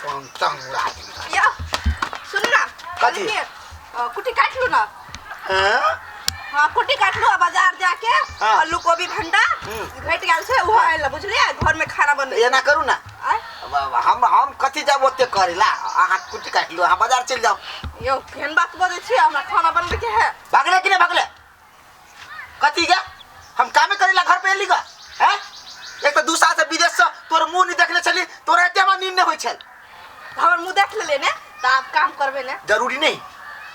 पंतंग आदमी या सुन ना काजी कुटी काट लो ना हां हां कुटी काट लो बाजार जाके आलू गोभी भंडा घट गेल छे वो आइल बुझलिए घर में खाना बन ये ना करू ना हम कथि जाब ओते करेला आहा कुटी काट लो आ बाजार चल जाओ यो केहन बात बोले छी हमरा खाना बनबे के है भागले कि नहीं भागले कथि गे हम कामे करेला घर पे एली ग हैं एक तो दूसरा से विदेश से तोर मुंह नहीं देखले चली तोरा एते में नींद होय छल हमर मुंह देख ले ने त आप काम करबे ने जरूरी नहीं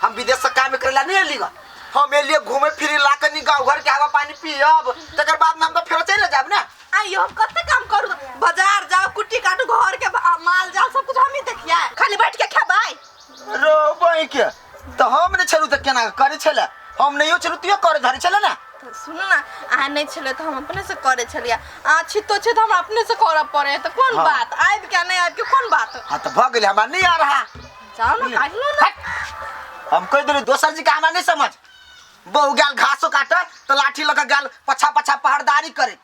हम विदेश से काम करेला नहीं एली ग हम एलिए घूमे फिरे ला के गांव घर के हवा पानी पियब तकर बाद हम तो फेर चले जाब ना आइयो हम कते काम करू बाजार जाओ कुटी काटू घर के माल जाओ सब कुछ हम ही देखिए खाली बैठ के खाबाई रो बई के तो हम ने छलू त केना करे छले हम नहीं छलू तू करे धरे छले ना सुन ना आ नहीं छले तो हम अपने से करे छलिया आ छितो छे तो हम अपने से करे पड़े तो कौन बात आइब के नहीं आइब के कौन बात हां तो भ गेले हमरा नहीं आ रहा जाओ ना काट लो ना हम कह देले दोसर जी का हमरा नहीं समझ बहु गाल घासो काटे तो लाठी लगा गाल पछा पछा पहरदारी करे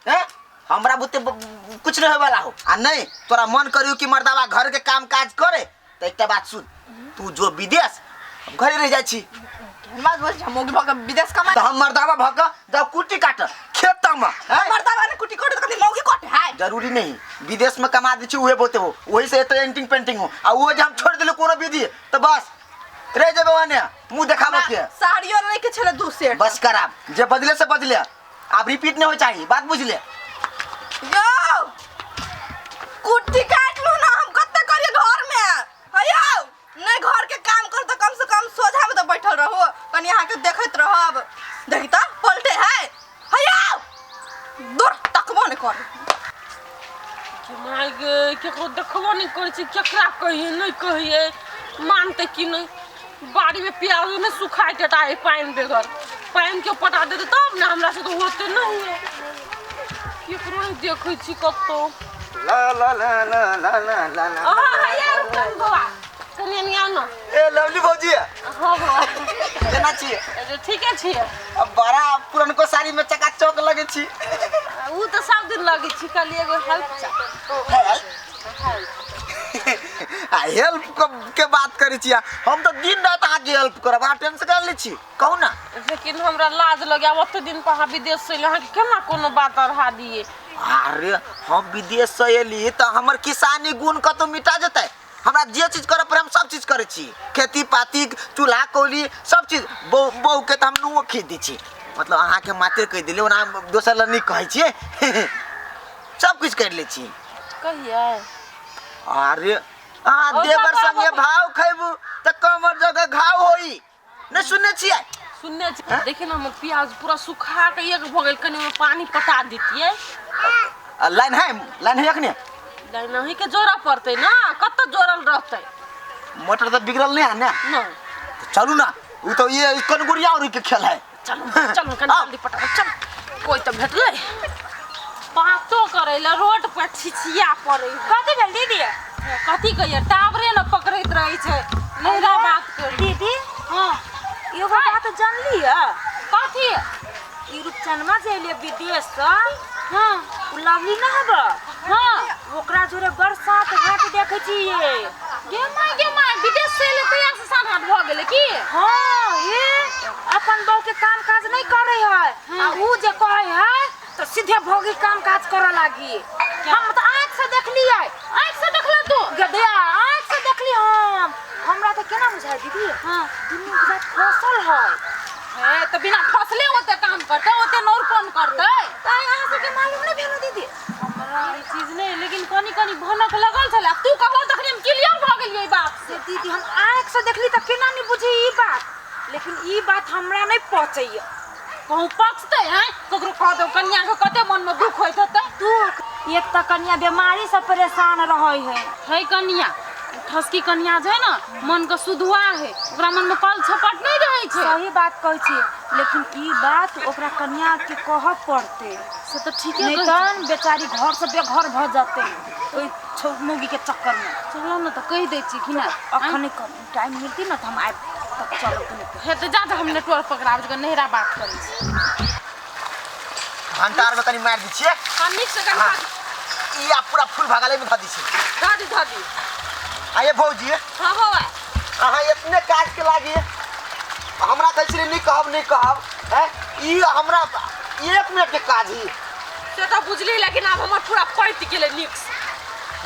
हैं हमरा बुते कुछ नहीं वाला हो आ नहीं तोरा मन करियो कि मर्दावा घर के काम काज करे तो एकटा बात सुन तू जो विदेश घरे रह जाई छी मत बोल हम भग विदेश कमा तो हम मर्दावा भग जब कुटी काट खेत में मर्दावा ने कुटी काट कथि मौगी काट है जरूरी नहीं विदेश में कमा दी छी उहे बोते हो वही से तो एंटिंग पेंटिंग हो आ वो जे हम छोड़ देले कोनो विधि तो बस रे जेबे ओने मुंह देखाबो के साड़ियो नहीं के छले दू सेट बस कराब जे बदले से बदले अब रिपीट नहीं हो चाहिए बात बुझ ले यो कुटी काट लो ना हम कत्ते करिए घर में हयो नहीं घर के काम कर तो कम से कम सोझा में तो बैठल रहो कनी यहां के देखत रहब देखी त पलटे है हयो दूर तकबो नहीं कर के माय गे केकरो देखबो नहीं कर छी केकरा कहिए नहीं कहिए मानते कि नहीं बाड़ी में प्याज में सुखाई टटाई पानी बेगर पानी के पटा देते तब ना हमरा से तो होते नहीं है केकरो नहीं देखै छी कत्तो ला ला ला ला ला ला ला ला हां यार कन गोवा कनिया नहीं आनो ए लवली भौजी हां हां केना छी ठीक है छी अब बड़ा पुरनको साड़ी में चकाचक लगे छी ऊ तो सब दिन लगे छी खाली एगो हेल्प हेल्प के बात करे छी हम तो दिन रात आके हेल्प करब आ टेंशन कर ले छी कहू ना लेकिन हमरा लाज लगे ओते दिन पर विदेश से यहाँ केना कोनो बात अढ़ा दिए अरे हम विदेश से एली तो हमर किसानी गुण कतो मिटा जते हमरा जे चीज करे पर हम सब चीज करे छी खेती पाती चूल्हा कोली सब चीज बहु के त हम नुओ खींच दी छी मतलब अहाँ के माते कह दिले ओना दोसर ल नहीं कहै छी सब कुछ कर ले छी कहिए अरे देवर संगे भाव खैबू त कमर जगह घाव होई न सुनने छियै सुनने देखिए ना हम प्याज पूरा सुखा के एक भ गेल कनी में पानी पटा देतिए लाइन है अखने लाइन नहीं के जोरा पड़ते ना कत जोरल रहते मोटर तो बिगड़ल नहीं है ना नहीं चलू ना उ तो ये कनगुरिया और के खेल है चलो चलो कनी जल्दी पटा चल कोई तो भेटले बातो करेला रोड पर छिछिया पड़े कथि भेल दीदी कथी कहिए टावरे न पकड़ैत रही छै नैरा बात कर दीदी हां यो बात जानली है कथी ई रूपचनमा जेलिए विदेश से हां उ लवली न हब हां ओकरा जोरे बरसात घाट देखे छी गे माय विदेश से ले तैयार से साथ हाथ भ गेले की हां ये अपन बहू के काम काज नहीं करे है आ उ जे कहे है तो सीधे भोगी काम काज करे लागी हम तो आंख से देखली है आंख से देखला तू गदे आंख से देखली हम हमरा तो केना बुझाई दीदी हां दुनिया के बात फसल है है तो बिना फसले होते काम करते होते नौर कौन करते त यहां से के मालूम नहीं भेलो दीदी हमरा ई चीज नहीं लेकिन कनी कनी भनक लगल छला तू कहबो तखनी हम क्लियर भ गेलिए ई बात से दीदी हम आंख से देखली त केना नहीं बुझी ई बात लेकिन ई बात हमरा नहीं पहुंचैय कहूं पक्षते हैं ककरो कह दो कन्या के कते मन में दुख होइत होते दुख एक त कन्या बीमारी से परेशान रहै है कन्या ठसकी कन्या जे ना मन का सुधुआ है ओकरा मन में पल छपट नहीं रहे छे सही बात कहै छी लेकिन ई बात ओकरा कन्या के कहब पड़ते से तो ठीक है नहीं तन बेचारी घर से बेघर भ जाते ओई छोमुगी के चक्कर में चलो ना तो कह दे छी कि ना अखने टाइम मिलती ना त हम आब तब चलो तने हे तो जा हम नेटवर्क पकड़ाब जगह नहरा बात करी घंटार में कनी मार दी छिए कनिक से कनी ई पूरा फूल भागाले में ध दी छी धादी आइए भौजी हाँ हो अहाँ इतने काज के लागी हमरा कैसे नहीं कहब है ई हमरा 1 मिनट के काज ही से तो बुझली लेकिन अब हमर पूरा पैत गेले निक्स।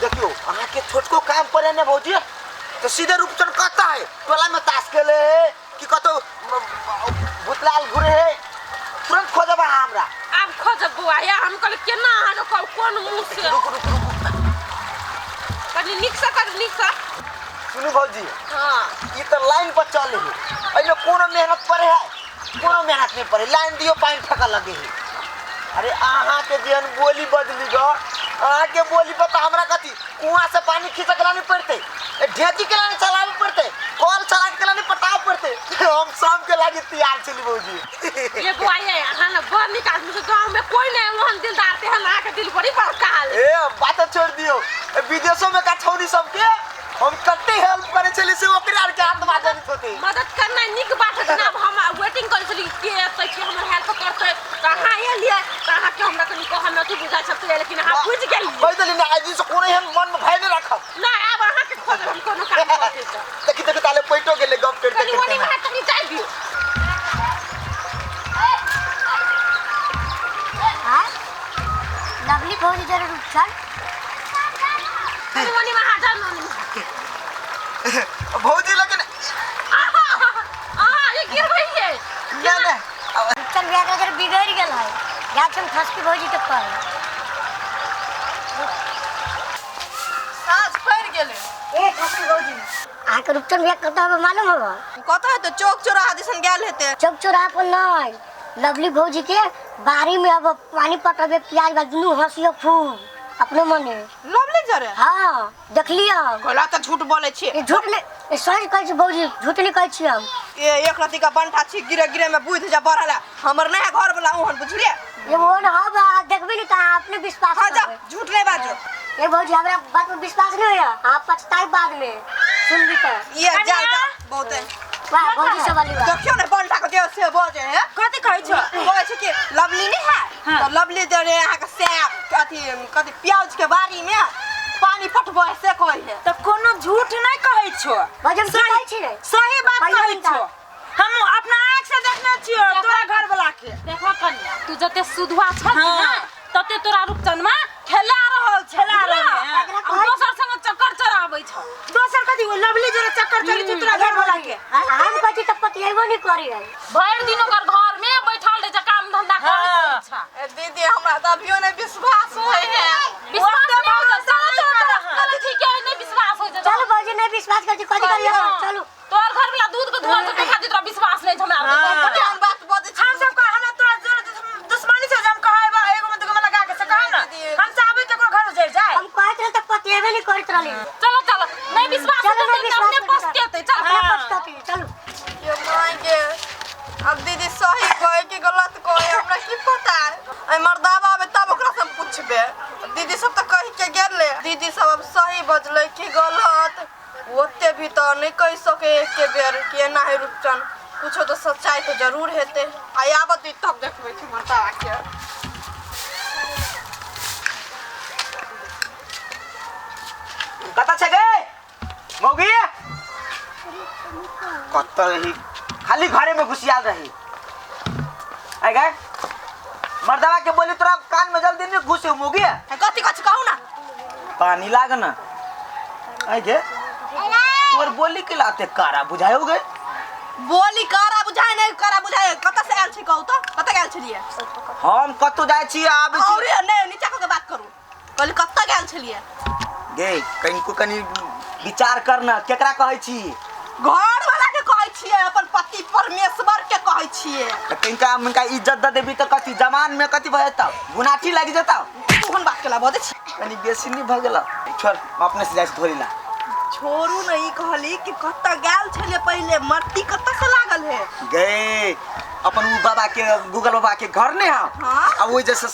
देखियो अहाँ के छोटको काम पड़े ने भौजी तो सीधे रूपचन कहता है टोला में ताश खेले है कि कतो भूतलाल घुरे है तुरंत खोजबा हमरा। अब खोजब बुआ या हम कहले केना अहाँ कोन मुंह से रुक कनी निक्स कर निक्स। सुनु भौजी हां ई तो लाइन पर चले है एमे कोनो मेहनत पड़े है कोनो मेहनत नहीं पड़े लाइन दियो पानी फेंका लगे है। अरे अहाँ के जेन बोली बदली गो अहाँ के बोली पर तो हमरा कथी कुआं से पानी खींच के लानी पड़ते ढेकी के लानी चलावे पड़ते कॉल चला के लानी पटाव पड़ते हम शाम के लागी तैयार चली भौजी। ये बुआ ये अहाँ ना बड़ निक आदमी से गांव में कोई नहीं मोहन दिलदार ते हम आके दिल बड़ी बड़का हाल ए बात छोड़ दियो विदेशों में का छौरी सबके हम कते हेल्प करे चली से ओकरे आर के हाथ बाजत होते मदद करना निक बात है ना हम वेटिंग कर चली के त कि हम हेल्प करते कहां ये लिए कहां के हमरा कनी को हम नहीं बुझा सकते लेकिन हां बुझ गेली बैदली ना आज से कोनो हम मन में भय नहीं रखब ना अब अहाँ के खोज हम कोनो काम करते त देखि ताले पैटो गेले गप करते कनी वनी में तनी जाय दियो। हां लवली भौजी जरा रुक चल कनी वनी में आ जानो भौजी लेकिन ये गिर गई है ना चल ब्याह अगर बिगड़ गेल है जा हम फसकी भौजी के पर साज फैर गेले ए फसकी भौजी आ के रुपचन ब्याह कत হবে मालूम होगा कत है तो चौक चौराहा दिसन गेल हेते चौक चौराहा पर नहीं लवली भौजी के बारी में अब पानी पटावे प्याज बाजू हंसियो फूल अपने मने लवली जरे हां देख लिया कोला त झूठ बोले छी ये झूठ ने सच कहै छी भौजी झूठ नहीं कहै छी हम ये एक रति का बनठा छी गिरे में बुझ जा बरला हमर नहीं घर वाला ओहन बुझलिए ये वो ना बा देखबे नहीं त अपने विश्वास हां जा करबे। झूठ नहीं बाजो ये भौजी हमरा बात में विश्वास नहीं होया आप पछताई बाद में सुन ली तो ये जा जा बहुते वाह भौजी सब वाली बात देखियो ने बनठा के देव से बोजे है कथि कहै छ बोले छी कि लवली नहीं है तो लवली जरे यहाँ के से कथि प्याज के बारी में पानी पटबो से कहै है तो कोनो झूठ नहीं कहै छो भौजी हम कहै छी रे सही बात पहले कहै बता। छो हम अपना आँख से देखने छियो तोरा घर वाला के देखो कन्या तू जते सुधवा छ ना हाँ। तते तोरा रूपचन में खेला रहल खेला बुझला? रहल। एकरा अब कहै दोसर संग चक्कर चराबै छ दोसर कथी वो लवली जरा चक्कर चली थी तोरा घर वाला के हम कहै छी त पतिएबो नहीं करी है भर दिन ओकर घर में बैठल रहे छ काम धंधा करैत रहै छ दीदी हमरा त अभियो नहीं विश्वास होय है विश्वास नहीं हो चलो ठीक है नहीं विश्वास हो चलो भौजी नहीं विश्वास कर छी कथि करियो चलो तोर घर वाला दूध के धुआं के खातिर तोरा विश्वास नहीं हमरा कथि हम बात बोले छी हम सब का हमरा तोरा दुश्मनी से हम कहै बा एगो में दुगो में लगा के से कहै ना हम चाहबै केकरो घर उजड़ जाए हम कहत रहे त पतिएबे नहीं करत रहली चलो चलो नहीं विश्वास चलो, होते नहीं तो अपने विश्वास पछतेते चल अपना पछताती चलो ये मांगे अब दीदी सही कहे कि गलत कहे हमरा की पता है मर्दावा में तब ओकरा सब पूछबे दीदी सब तो कह के गेले दीदी सब अब सही बजले कि गलत ओते भी तो नहीं कह सके एक के बेर कि एना है रूपचन कुछो तो सच्चाई तो जरूर हेते आई आबत तब देखबे कि मर्दावा के कता छ गे मौगी कत ही खाली घरे में घुसियाल रही आई गए मर्दवा के बोली तोरा कान में जल्दी नहीं घुसे मौगी कथि कछ कहू ना पानी लाग ना आई गे तोर बोली के लाते कारा बुझायो गए बोली करा बुझाए नहीं करा बुझाए कत से आयल छी कहू तो कत गेल छलिए हम कतो जाय छी आबै छी और नहीं नीचा के बात करू कहली कत गेल छलिए गे कनिको कनी विचार करना केकरा कहै छी घर वाला के कहै छिए अपन पति परमेश्वर के कहै छिए कनिका मनका इज्जत द देबी त कथि जमान में कथि भ जता गुनाठी लागी जता कोन बात केला बदे छी कनी बेसी नहीं भ गेला छोड़ हम अपने से जाय धोरीला छोरू नहीं कहली कि कत गेल छलिए पहले मट्टी कत से लागल है गए अपन उ बाबा के गूगल बाबा के घर ने हां हाँ। अब वो जैसे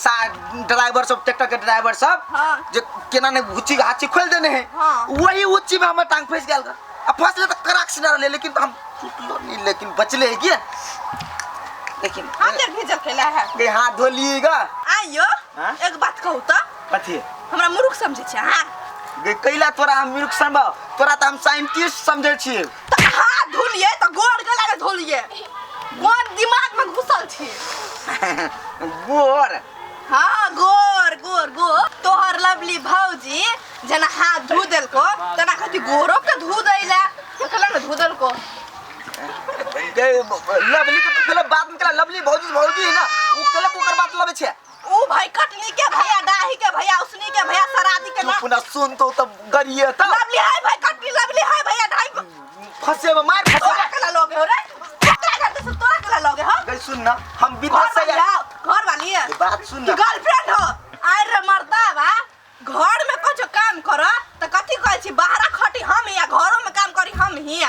ड्राइवर सब ट्रैक्टर के ड्राइवर सब हाँ। जो केना ने हुच्ची हाची खोल देने हैं हाँ। वही हुच्ची में हम टांग फंस गेल अब फंसले तो कराक से ना ले लेकिन हम टूटलो नहीं लेकिन बचले है क्या लेकिन हाथ भेजल केला है गए हाथ धो लिएगा आइयो हाँ? एक बात कहू तो कथि हमरा मूर्ख समझे छी हां कैला तोरा हम मूर्ख समझ तोरा तो हम साइंटिस्ट समझे छी तो हाथ धोलिए तो गोड़ गला में धोलिए कौन दिमाग में घुसल छी गोर हाँ गोर गोर गोर तोहर लवली भौजी जना हाथ धो देल को तना कति गोरो के धो दैला कला में धो देल को लवली के पहले बात निकला लवली भौजी है ना वो कले तो कर बात लबे छे ऊ भाई कटनी के भैया डाही के भैया उसनी के भैया सरादी के ना चुप ना सुन तो तब गरिए त लवली है भाई कटनी लवली है भैया डाही फंसे में मार फंसे तोरा कला लोगे हो रे तोरा करते से तोरा कला लोगे हो गई सुन ना हम विदेश से घर वाली है बात सुन ना गर्लफ्रेंड हो अरे मर्दावा घर में कुछ काम करो तो कथी कहै छी बाहर खटी हम या घरों में काम करी हम ही